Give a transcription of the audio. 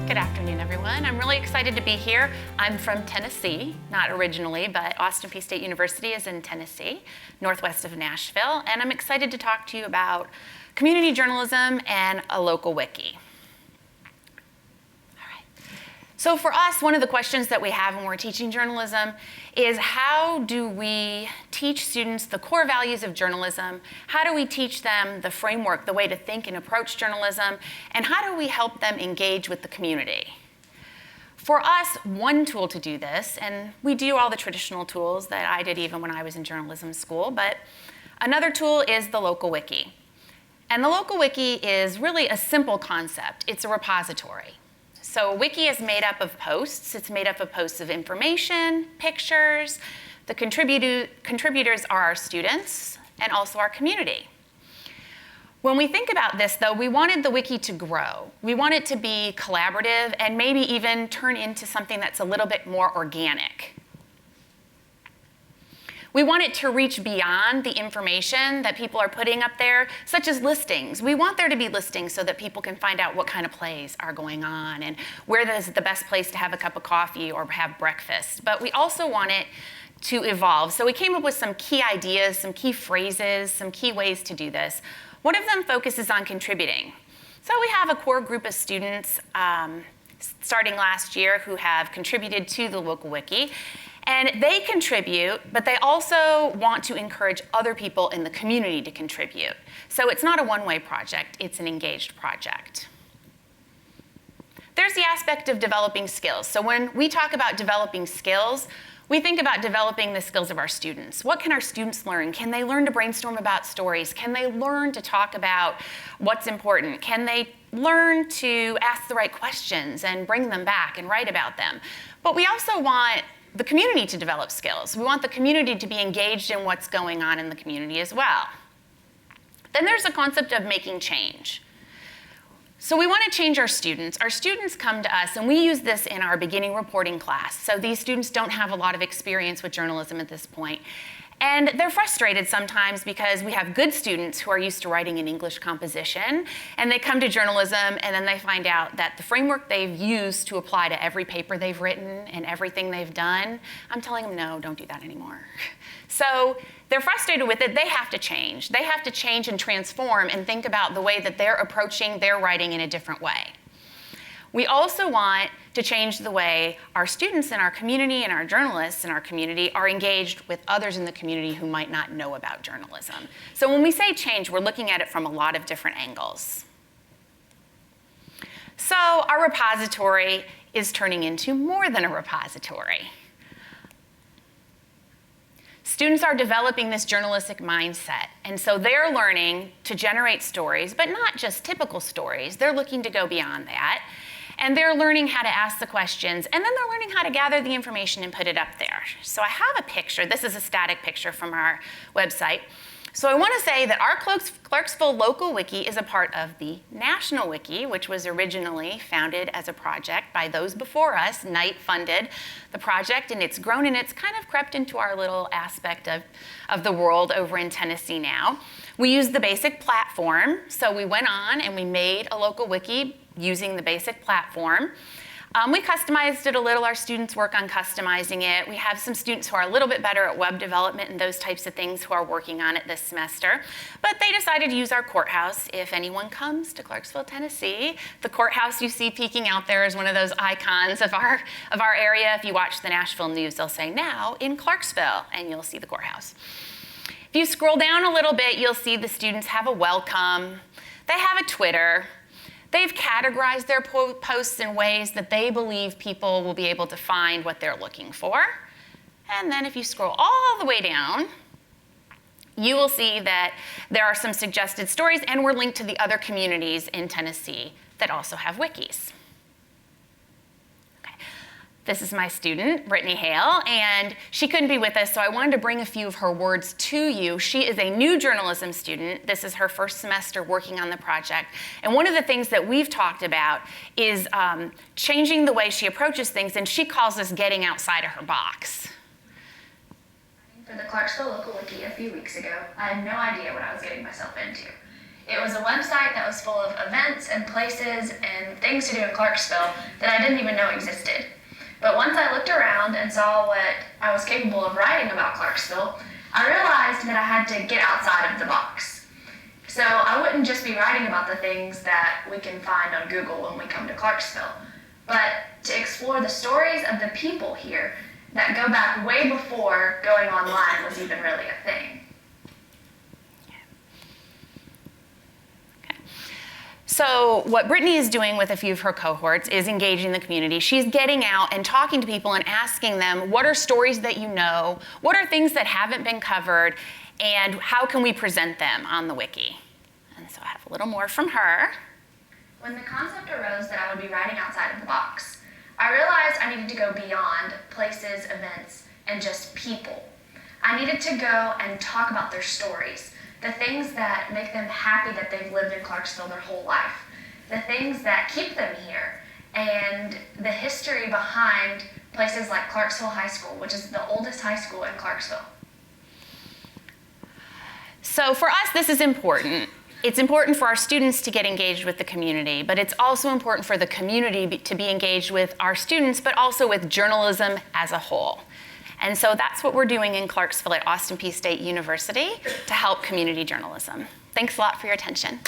Good afternoon, everyone. I'm really excited to be here. I'm from Tennessee, not originally, but Austin Peay State University is in Tennessee, northwest of Nashville, and I'm excited to talk to you about community journalism and a local wiki. All right. So for us, one of the questions that we have when we're teaching journalism is how do we teach students the core values of journalism? How do we teach them the framework, the way to think and approach journalism? And how do we help them engage with the community? For us, one tool to do this, and we do all the traditional tools that I did even when I was in journalism school, but another tool is the Local Wiki. And the Local Wiki is really a simple concept. It's a repository. So a wiki is made up of posts. It's made up of posts of information, pictures. The contributors are our students and also our community. When we think about this, though, we wanted the wiki to grow. We want it to be collaborative and maybe even turn into something that's a little bit more organic. We want it to reach beyond the information that people are putting up there, such as listings. We want there to be listings so that people can find out what kind of plays are going on and where is the best place to have a cup of coffee or have breakfast. But we also want it to evolve. So we came up with some key ideas, some key phrases, some key ways to do this. One of them focuses on contributing. So we have a core group of students starting last year who have contributed to the Local Wiki. And they contribute, but they also want to encourage other people in the community to contribute. So it's not a one-way project, it's an engaged project. There's the aspect of developing skills. So when we talk about developing skills, we think about developing the skills of our students. What can our students learn? Can they learn to brainstorm about stories? Can they learn to talk about what's important? Can they learn to ask the right questions and bring them back and write about them? But we also want the community to develop skills. We want the community to be engaged in what's going on in the community as well. Then there's the concept of making change. So we want to change our students. Our students come to us, and we use this in our beginning reporting class. So these students don't have a lot of experience with journalism at this point. And they're frustrated sometimes because we have good students who are used to writing in English composition, and they come to journalism and then they find out that the framework they've used to apply to every paper they've written and everything they've done, I'm telling them, no, don't do that anymore. So they're frustrated with it. They have to change. They have to change and transform and think about the way that they're approaching their writing in a different way. We also want to change the way our students in our community and our journalists in our community are engaged with others in the community who might not know about journalism. So when we say change, we're looking at it from a lot of different angles. So our repository is turning into more than a repository. Students are developing this journalistic mindset, and so they're learning to generate stories, but not just typical stories. They're looking to go beyond that. And they're learning how to ask the questions, and then they're learning how to gather the information and put it up there. So I have a picture. This is a static picture from our website. So I want to say that our Clarksville Local Wiki is a part of the National Wiki, which was originally founded as a project by those before us. Knight funded the project, and it's grown, and it's kind of crept into our little aspect of the world over in Tennessee now. We use the basic platform, so we went on and we made a local wiki using the basic platform. We customized it a little. Our students work on customizing it. We have some students who are a little bit better at web development and those types of things who are working on it this semester. But they decided to use our courthouse. If anyone comes to Clarksville, Tennessee, the courthouse you see peeking out there is one of those icons of our area. If you watch the Nashville news, they'll say, now in Clarksville, and you'll see the courthouse. If you scroll down a little bit, you'll see the students have a welcome. They have a Twitter. They've categorized their posts in ways that they believe people will be able to find what they're looking for. And then if you scroll all the way down, you will see that there are some suggested stories, and we're linked to the other communities in Tennessee that also have wikis. This is my student, Brittany Hale, and she couldn't be with us, so I wanted to bring a few of her words to you. She is a new journalism student. This is her first semester working on the project. And one of the things that we've talked about is changing the way she approaches things, and she calls this getting outside of her box. For the Clarksville Local Wiki a few weeks ago, I had no idea what I was getting myself into. It was a website that was full of events and places and things to do in Clarksville that I didn't even know existed. But once I looked around and saw what I was capable of writing about Clarksville, I realized that I had to get outside of the box. So I wouldn't just be writing about the things that we can find on Google when we come to Clarksville, but to explore the stories of the people here that go back way before going online was even really a thing. So what Brittany is doing with a few of her cohorts is engaging the community. She's getting out and talking to people and asking them, what are stories that you know? What are things that haven't been covered? And how can we present them on the wiki? And so I have a little more from her. When the concept arose that I would be writing outside of the box, I realized I needed to go beyond places, events, and just people. I needed to go and talk about their stories, the things that make them happy that they've lived in Clarksville their whole life, the things that keep them here, and the history behind places like Clarksville High School, which is the oldest high school in Clarksville. So for us, this is important. It's important for our students to get engaged with the community, but it's also important for the community to be engaged with our students, but also with journalism as a whole. And so that's what we're doing in Clarksville at Austin Peay State University to help community journalism. Thanks a lot for your attention.